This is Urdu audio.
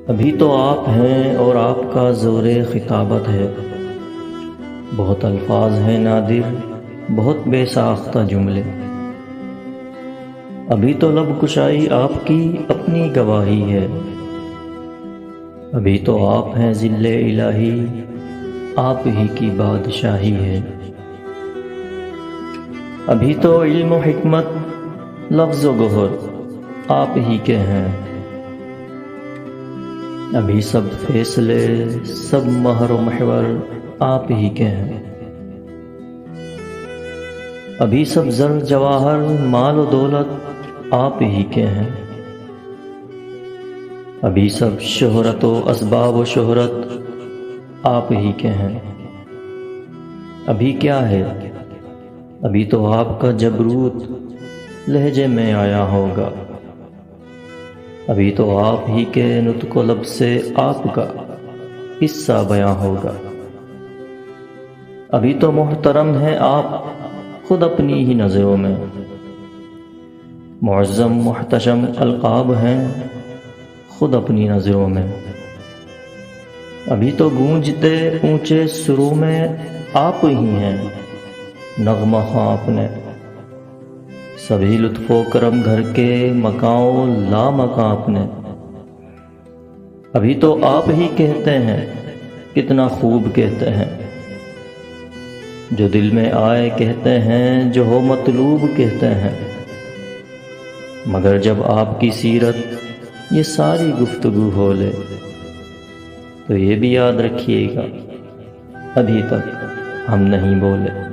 ابھی تو آپ ہیں اور آپ کا زور خطابت ہے، بہت الفاظ ہیں نادر، بہت بے ساختہ جملے۔ ابھی تو لب کشائی آپ کی اپنی گواہی ہے، ابھی تو آپ ہیں ذل الہی، آپ ہی کی بادشاہی ہے۔ ابھی تو علم و حکمت لفظ و گوہر آپ ہی کے ہیں، ابھی سب فیصلے سب مہر و محور آپ ہی کے ہیں۔ ابھی سب زر جواہر مال و دولت آپ ہی کے ہیں، ابھی سب شہرت و اسباب و شہرت آپ ہی کے ہیں۔ ابھی کیا ہے؟ ابھی تو آپ کا جبروت لہجے میں آیا ہوگا، ابھی تو آپ ہی کے نطق و لب سے آپ کا قصہ بیاں ہوگا۔ ابھی تو محترم ہیں آپ خود اپنی ہی نظروں میں، معظم محتشم القاب ہیں خود اپنی نظروں میں۔ ابھی تو گونجتے اونچے سروں میں آپ ہی ہیں، نغمہ خواں اپنے سبھی لطف و کرم گھر کے مکاں لا مکاں اپنے۔ ابھی تو آپ ہی کہتے ہیں، کتنا خوب کہتے ہیں، جو دل میں آئے کہتے ہیں، جو ہو مطلوب کہتے ہیں۔ مگر جب آپ کی سیرت یہ ساری گفتگو ہو لے تو یہ بھی یاد رکھیے گا، ابھی تک ہم نہیں بولے۔